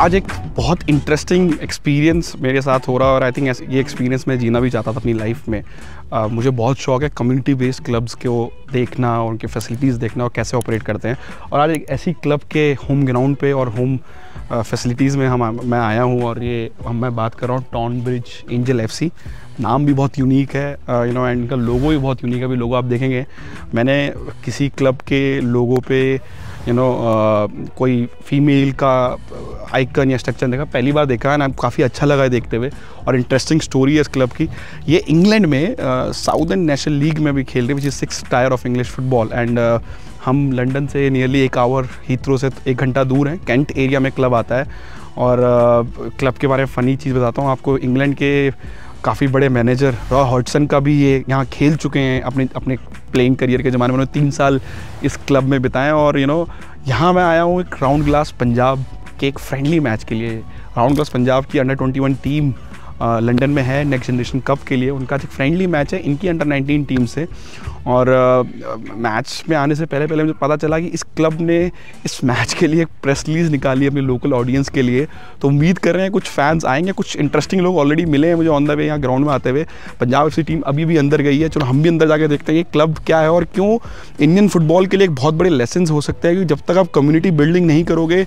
आज एक बहुत इंटरेस्टिंग एक्सपीरियंस मेरे साथ हो रहा है और आई थिंक ये एक्सपीरियंस मैं जीना भी चाहता था अपनी लाइफ में। मुझे बहुत शौक है कम्युनिटी बेस्ड क्लब्स को देखना और उनके फैसिलिटीज़ देखना और कैसे ऑपरेट करते हैं। और आज एक ऐसी क्लब के होम ग्राउंड पे और होम फैसिलिटीज़ में मैं आया हूँ और मैं बात कर रहा हूँ टॉनब्रिज एंजल एफसी। नाम भी बहुत यूनिक है एंड इनका लोगो भी बहुत यूनिक है। अभी लोगो आप देखेंगे, मैंने किसी क्लब के लोगो पे कोई फीमेल का आइकन या स्ट्रक्चर देखा, पहली बार देखा है ना, काफ़ी अच्छा लगा है देखते हुए। और इंटरेस्टिंग स्टोरी है इस क्लब की। ये इंग्लैंड में साउदर्न नेशनल लीग में भी खेल रहे, which is 6th tyre of English football. And हम लंदन से नियरली 1 आवर, हीथ्रो से 1 घंटा दूर हैं, कैंट एरिया में क्लब आता है। और क्लब के बारे में फ़नी चीज़ बताता हूँ आपको। इंग्लैंड के काफ़ी बड़े मैनेजर रॉय हॉडसन का भी ये यहाँ खेल चुके हैं अपने प्लेइंग करियर के ज़माने में। उन्होंने 3 साल इस क्लब में बिताए। और यहाँ मैं आया हूँ एक राउंड ग्लास पंजाब के एक फ्रेंडली मैच के लिए। राउंड ग्लास पंजाब की अंडर 21 टीम लंदन में है नेक्स्ट जनरेशन कप के लिए। उनका एक फ्रेंडली मैच है इनकी अंडर 19 टीम से। और मैच में आने से पहले मुझे पता चला कि इस क्लब ने इस मैच के लिए एक प्रेस रिलीज़ निकाली अपनी लोकल ऑडियंस के लिए। तो उम्मीद कर रहे हैं कुछ फैंस आएंगे, कुछ इंटरेस्टिंग लोग ऑलरेडी मिले हैं मुझे ऑन द वे यहाँ ग्राउंड में आते हुए। पंजाब एफसी टीम अभी भी अंदर गई है, चलो हम भी अंदर जाके देखते हैं ये क्लब क्या है और क्यों इंडियन फुटबॉल के लिए एक बहुत बड़े लेसन हो सकते हैं। कि जब तक आप कम्युनिटी बिल्डिंग नहीं करोगे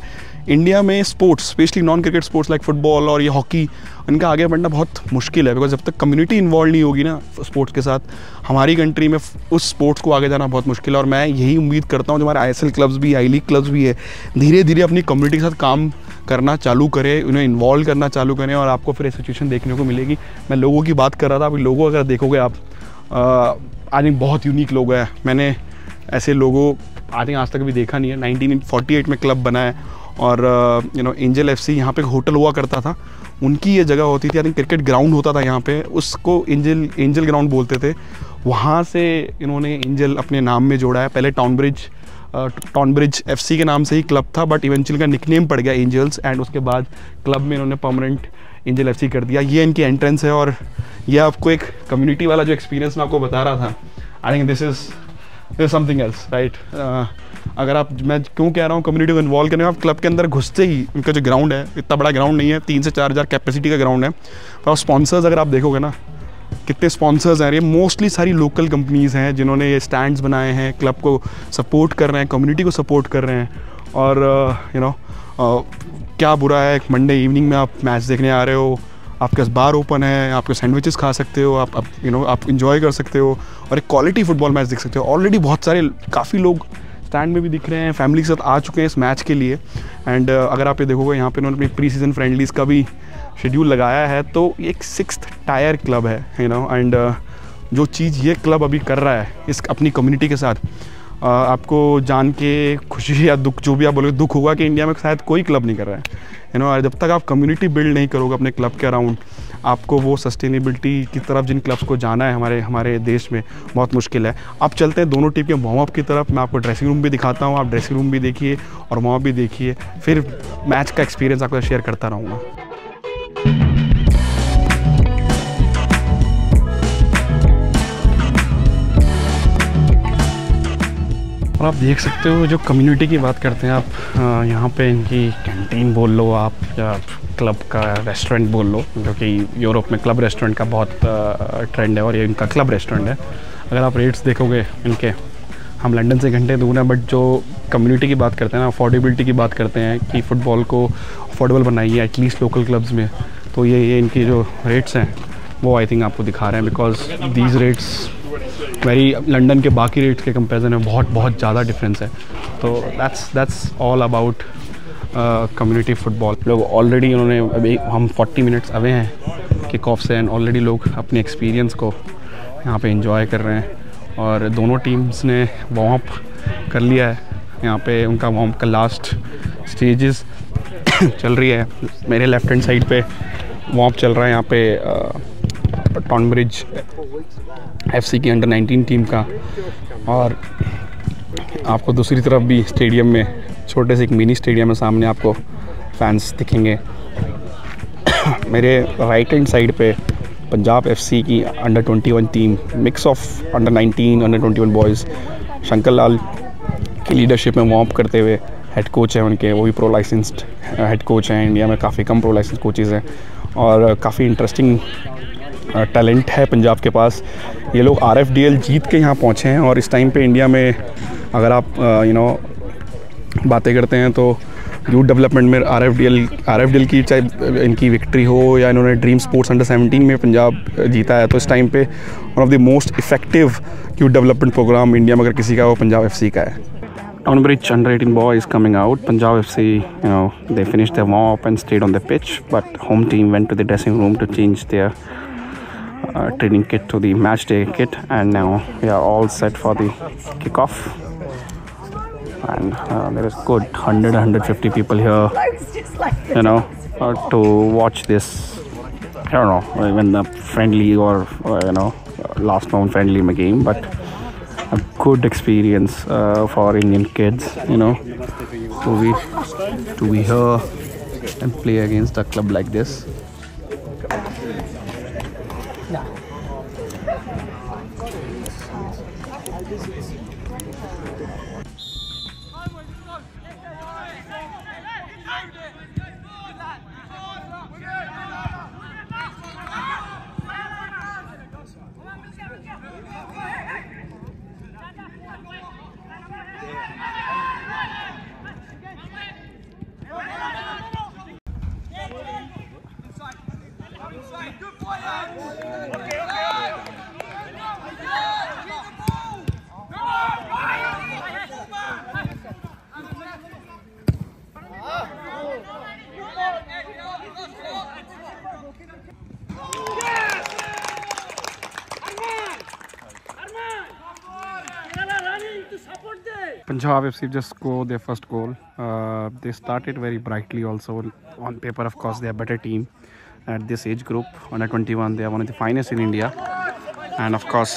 इंडिया में sports, specially non cricket sports like football और ये हॉकी, इनका आगे बढ़ना बहुत मुश्किल है। बिकॉज जब तक कम्युनिटी इन्वॉल्व नहीं होगी ना स्पोर्ट्स के साथ, हमारी कंट्री में उस स्पोर्ट्स को आगे जाना बहुत मुश्किल है। और मैं यही उम्मीद करता हूँ जो हमारे ISL क्लब्स भी, आई लीग क्लब्स भी है, धीरे धीरे अपनी कम्युनिटी के साथ काम करना चालू करें, उन्हें इन्वॉल्व करना चालू करें और आपको फिर सिचुएशन देखने को मिलेगी। मैं लोगों की बात कर रहा था, अभी लोगों अगर देखोगे आप, आज बहुत यूनिक लोग हैं। मैंने ऐसे लोगों आज तक भी देखा नहीं है। 1948 में क्लब बना है। और एंजल एफसी यहाँ पे होटल हुआ करता था, उनकी ये जगह होती थी। आई थिंक क्रिकेट ग्राउंड होता था यहाँ पे, उसको एंजल ग्राउंड बोलते थे। वहाँ से इन्होंने एंजल अपने नाम में जोड़ा है। पहले टॉनब्रिज एफसी के नाम से ही क्लब था, बट इवेंचुअली का निकनेम पड़ गया एंजल्स। एंड उसके बाद क्लब में इन्होंने परमानेंट एंजल एफसी कर दिया। ये इनकी एंट्रेंस है। और ये आपको एक कम्युनिटी वाला जो एक्सपीरियंस मैं आपको बता रहा था, I think this is something else, right. अगर आप, मैं क्यों कह रहा हूँ कम्युनिटी को इन्वॉल्व करने में, आप क्लब के अंदर घुसते ही उनका जो ग्राउंड है, इतना बड़ा ग्राउंड नहीं है, 3 से 4 हज़ार कैपेसिटी का ग्राउंड है। पर स्पॉन्सर्स अगर आप देखोगे ना, कितने स्पॉन्सर्स हैं, ये मोस्टली सारी लोकल कंपनीज़ हैं जिन्होंने ये स्टैंड्स बनाए हैं, क्लब को सपोर्ट कर रहे हैं, कम्युनिटी को सपोर्ट कर रहे हैं। और क्या बुरा है, एक मंडे इवनिंग में आप मैच देखने आ रहे हो, आपके पास बार ओपन है, आपके सैंडविचेस खा सकते हो, आप इंजॉय कर सकते हो और एक क्वालिटी फुटबॉल मैच देख सकते हो। ऑलरेडी बहुत सारे काफ़ी लोग स्टैंड में भी दिख रहे हैं, फैमिली के साथ आ चुके हैं इस मैच के लिए। एंड अगर आप ये देखोगे, यहाँ पे उन्होंने अपनी प्री सीजन फ्रेंडलीज़ का भी शेड्यूल लगाया है। तो ये एक 6th टायर क्लब है, एंड जो चीज़ ये क्लब अभी कर रहा है इस अपनी कम्युनिटी के साथ, आपको जान के खुशी या दुख, जो भी आप बोलोगे, दुख होगा कि इंडिया में शायद कोई क्लब नहीं कर रहा है। जब तक आप कम्युनिटी बिल्ड नहीं करोगे अपने क्लब के अराउंड, आपको वो सस्टेनेबिलिटी की तरफ जिन क्लब्स को जाना है हमारे देश में, बहुत मुश्किल है। अब चलते हैं दोनों टीम के वार्म अप की तरफ। मैं आपको ड्रेसिंग रूम भी दिखाता हूँ, आप ड्रेसिंग रूम भी देखिए और वार्म अप भी देखिए, फिर मैच का एक्सपीरियंस आपको शेयर करता रहूँगा। और आप देख सकते हो, जो कम्युनिटी की बात करते हैं आप, यहाँ पे इनकी कैंटीन बोल लो आप, या क्लब का रेस्टोरेंट बोल लो, जो कि यूरोप में क्लब रेस्टोरेंट का बहुत ट्रेंड है और ये इनका क्लब रेस्टोरेंट है। अगर आप रेट्स देखोगे इनके, हम लंदन से घंटे दूर हैं, बट जो कम्युनिटी की बात करते हैं ना, अफोर्डेबिलिटी की बात करते हैं कि फ़ुटबॉल को अफोर्डेबल बनाइए एटलीस्ट लोकल क्लब्स में, तो ये इनकी जो रेट्स हैं वो आई थिंक आपको दिखा रहे हैं। Because these rates very, London के बाकी रेट्स के कंपैरिजन में बहुत ज़्यादा डिफरेंस है। तो that's all about community football. लोग ऑलरेडी, उन्होंने अभी, हम 40 मिनट्स अवे हैं किक ऑफ से, एंड ऑलरेडी लोग अपने एक्सपीरियंस को यहाँ पे एंजॉय कर रहे हैं। और दोनों टीम्स ने वार्म अप कर लिया है। यहाँ पे उनका वार्म अप का लास्ट स्टेजेस चल रही है। मेरे लेफ्ट हैंड साइड पे वार्म अप चल रहा है यहाँ पे टॉनब्रिज एफसी की अंडर 19 टीम का। और आपको दूसरी तरफ भी स्टेडियम में, छोटे से एक मिनी स्टेडियम है सामने, आपको फैंस दिखेंगे। मेरे राइट हैंड साइड पे पंजाब एफसी की under 21 team, mix of under 19, under 21 boys, Shankar Lal की लीडरशिप में वार्म अप करते हुए हेड कोच हैं उनके, वो भी प्रो लाइसेंस्ड हेड कोच हैं। इंडिया में काफ़ी कम प्रो लाइसेंस कोचेज़ हैं और काफ़ी इंटरेस्टिंग टैलेंट है पंजाब के पास। ये लोग RFDL जीत के यहाँ पहुँचे हैं और इस टाइम पे इंडिया में अगर आप बातें करते हैं तो यूथ डेवलपमेंट में RFDL की चाहे इनकी विक्ट्री हो या इन्होंने ड्रीम स्पोर्ट्स अंडर-17 में पंजाब जीता है, तो इस टाइम पे one of the most effective youth development program India में अगर किसी का वो पंजाब FC का है। Tonbridge under-18 boy is coming out. Punjab FC, they finished their warm-up and stayed on the pitch, but home team went to the dressing room to change their training kit to the match day kit, and now we are all set for the kickoff. And there is good 150 people here, to watch this. I don't know, even the friendly or last round friendly game, but a good experience for Indian kids, to be here and play against a club like this. Punjab FC just scored their first goal. They started very brightly also. On paper, of course, they are a better team at this age group. Under 21, they are one of the finest in India. And of course,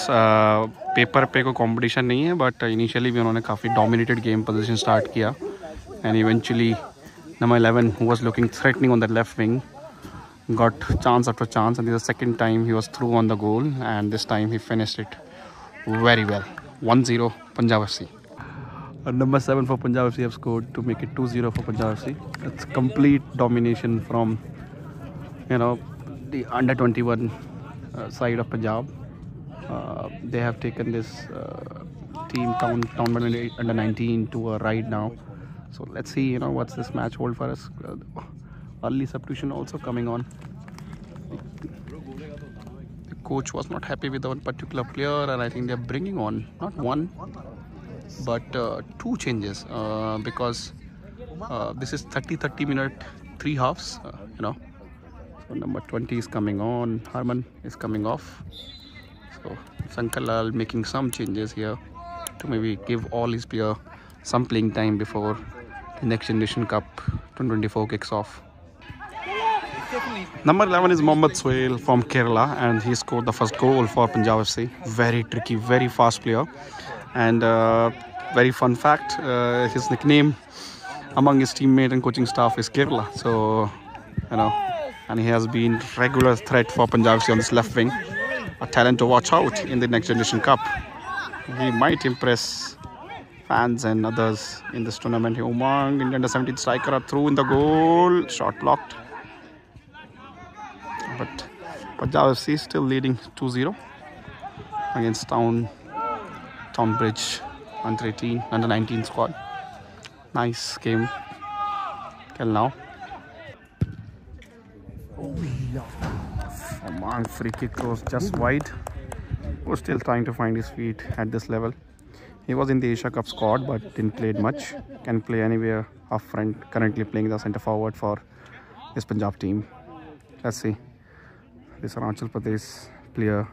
paper पे कोई competition नहीं है, but initially भी उन्होंने काफ़ी dominated game position start किया. And eventually, number 11, who was looking threatening on the left wing, got chance after chance. And this is the second time he was through on the goal. And this time he finished it very well. 1-0 Punjab FC. Number 7 for Punjab FC have scored to make it 2-0 for Punjab FC. It's complete domination from the under 21 side of Punjab. They have taken this team town under 19 to a ride now. So let's see what's this match hold for us. Early substitution also coming on. The coach was not happy with one particular player, and I think they're bringing on not one but two changes because this is 30 minute 3 halves, So number 20 is coming on, Harman is coming off, so Sankalal making some changes here to maybe give all his players some playing time before the next generation cup 2024 kicks off. Number 11 is Mohammad Sohail from Kerala, and he scored the first goal for Punjab FC. Very tricky, very fast player. And very fun fact, his nickname among his teammates and coaching staff is Kerala. So, and he has been regular threat for Punjab FC on this left wing. A talent to watch out in the next generation cup. He might impress fans and others in this tournament. Umang, Indian under-17 striker, are through in the goal. Shot blocked. But Punjab FC still leading 2-0 against Tonbridge under-18, under-19 squad. Nice game till now. Umang free kick was just wide. Was still trying to find his feet at this level. He was in the Asia Cup squad but didn't play much. Can play anywhere up front. Currently playing the centre forward for this Punjab team. Let's see. This Arunachal Pradesh player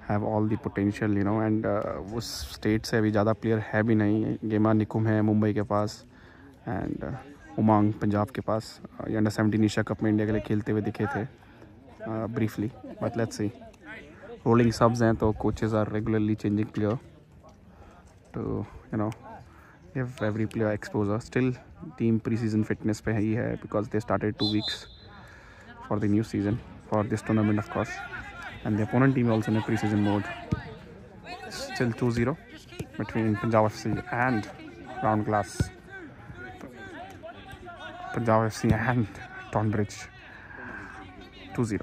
have all the potential, and उस state से अभी ज़्यादा player है भी नहीं. गेमा निकुम है मुंबई के पास, एंड उमांग पंजाब के पास. ये अंडर-17 एशिया कप में इंडिया के लिए खेलते हुए दिखे थे briefly, but let's see. Rolling subs हैं तो coaches are regularly changing player to give every player exposure. Still team pre season fitness पे ही है because they started 2 weeks for the new season for this tournament, of course, and the opponent team also in a pre-season mode. Still 2-0 between Punjab FC and Round Glass. Punjab FC and Tonbridge 2-0.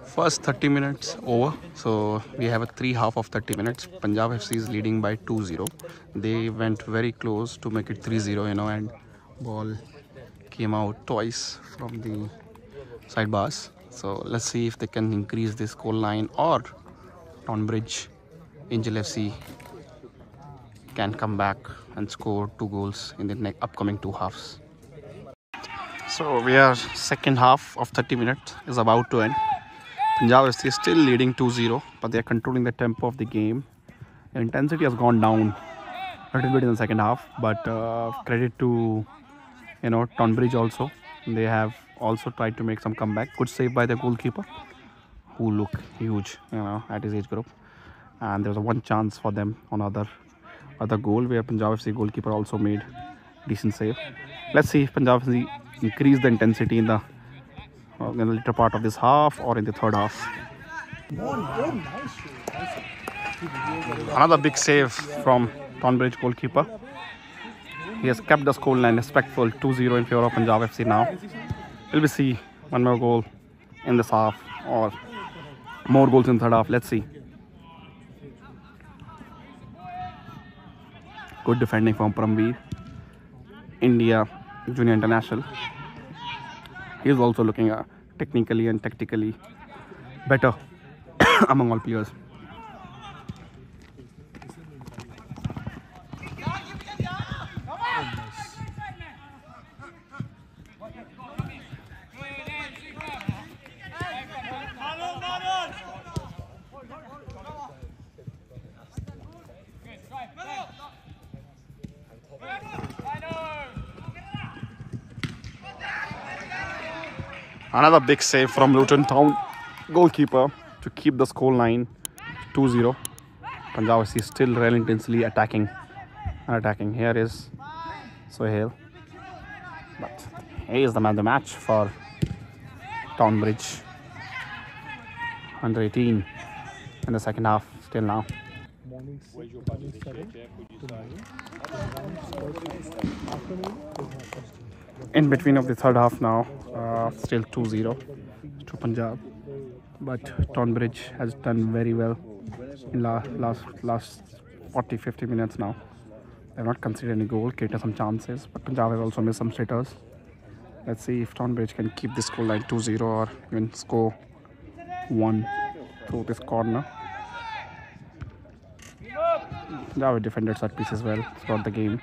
First 30 minutes over, so we have a 3 half of 30 minutes. Punjab FC is leading by 2-0. They went very close to make it 3-0, and ball came out twice from the sidebars. So let's see if they can increase this goal line, or Tonbridge Angel FC can come back and score 2 goals in the upcoming 2 halves. So we are second half of 30 minutes is about to end. Punjab FC is still leading 2-0, but they are controlling the tempo of the game. The intensity has gone down a little bit in the second half, but credit to Tonbridge also. They have also tried to make some comeback. Good save by the goalkeeper, who look huge at his age group. And there was one chance for them on other goal, where Punjab FC goalkeeper also made decent save. Let's see if Punjab FC increase the intensity in the later part of this half or in the third half. Another big save from Tonbridge goalkeeper. He has kept the scoreline respectful, 2-0 in favor of Punjab FC now. Will we see one more goal in this half or more goals in the third half? Let's see. Good defending from Paramveer, India Junior International. He is also looking technically and tactically better among all players. Another big save from Luton Town goalkeeper to keep the score line 2-0. Punjab FC still relentlessly attacking. Here is Sohail, but he is the man of the match for Tonbridge. Under 18 in the second half still now. In between of the third half now, still 2-0 to Punjab, but Tonbridge has done very well in last 40-50 minutes now. They have not conceded any goal, created some chances, but Punjab has also missed some sitters. Let's see if Tonbridge can keep this score line 2-0 or even score 1 through this corner. Punjab defended set pieces well throughout the game.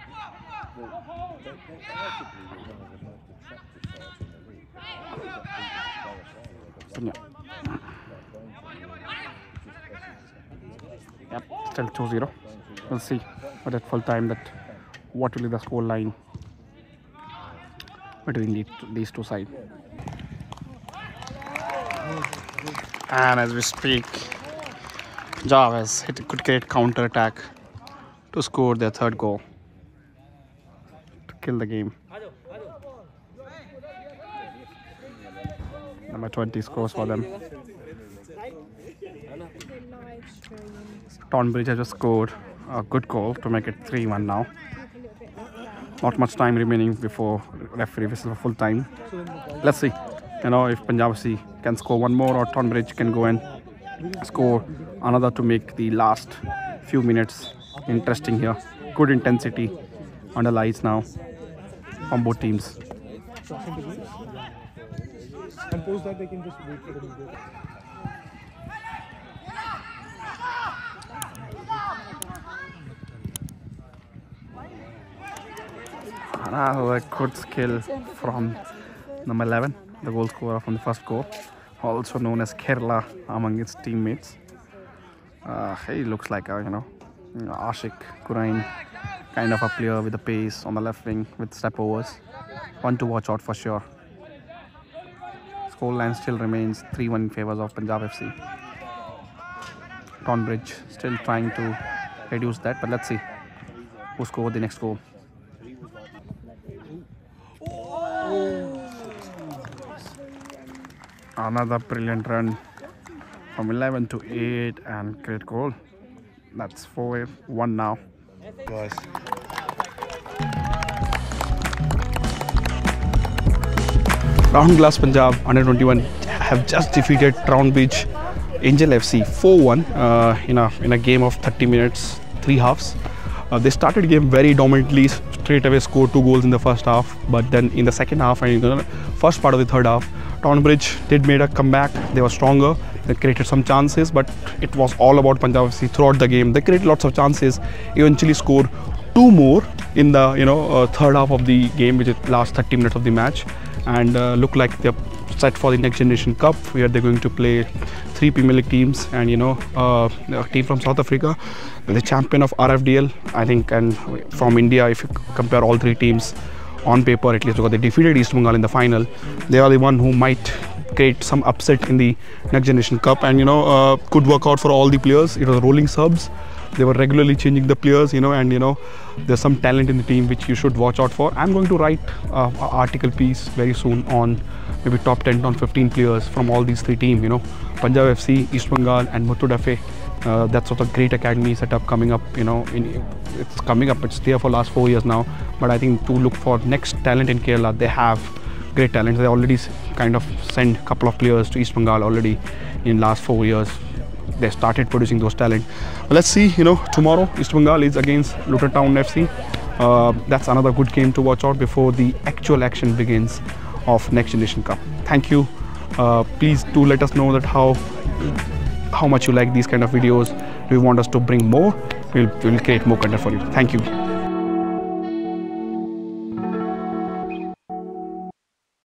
Yep, still 2-0. We'll see at full time what will be the score line between these two sides. And as we speak, Punjab has hit a good great counter attack to score their third goal to kill the game. Number 20 scores for them. Tonbridge has just scored a good goal to make it 3-1 now. Not much time remaining before referee whistles for full time. Let's see, if Punjab FC can score one more or Tonbridge can go and score another to make the last few minutes interesting here. Good intensity under lights now from both teams. And post that they can just wait for the video. A good skill from number 11, the goal scorer from the first goal, also known as Kerala among its teammates. He looks like a Ashik Kurain kind of a player with the pace on the left wing with step overs. One to watch out for sure. Scoreline still remains 3-1 in favour of Punjab FC. Tonbridge still trying to reduce that, but let's see who scored the next goal. Another brilliant run from 11 to 8 and great goal. That's 4-1 now. Guys. Crown Glass Punjab under 21 have just defeated Crown Beach Angel FC 4-1 in a game of 30 minutes, 3 halves. They started the game very dominantly, straight away scored 2 goals in the first half, but then in the second half and in the first part of the third half, Tonbridge did made a comeback. They were stronger, they created some chances, but it was all about Punjab FC throughout the game. They created lots of chances, eventually scored 2 more in the third half of the game, which is last 30 minutes of the match, and look like they're set for the Next Generation Cup, where they're going to play 3 Premier League teams and a team from South Africa, the champion of RFDL, I think, and from India. If you compare all 3 teams on paper, at least, because they defeated East Bengal in the final, they are the one who might create some upset in the Next Generation Cup, and could work out for all the players. It was rolling subs. They were regularly changing the players, and there's some talent in the team which you should watch out for. I'm going to write an article piece very soon on maybe top 10, top 15 players from all these 3 teams, Punjab FC, East Bengal and Muthoot FA. That's sort of great academy setup coming up, it's coming up, it's there for last 4 years now. But I think to look for next talent in Kerala, they have great talent. They already kind of sent a couple of players to East Bengal already in last 4 years. They started producing those talent. Let's see, tomorrow East Bengal is against Luton Town FC. That's another good game to watch out before the actual action begins of Next Generation Cup. Thank you. Please do let us know that how much you like these kind of videos. Do you want us to bring more? We'll create more content for you. Thank you.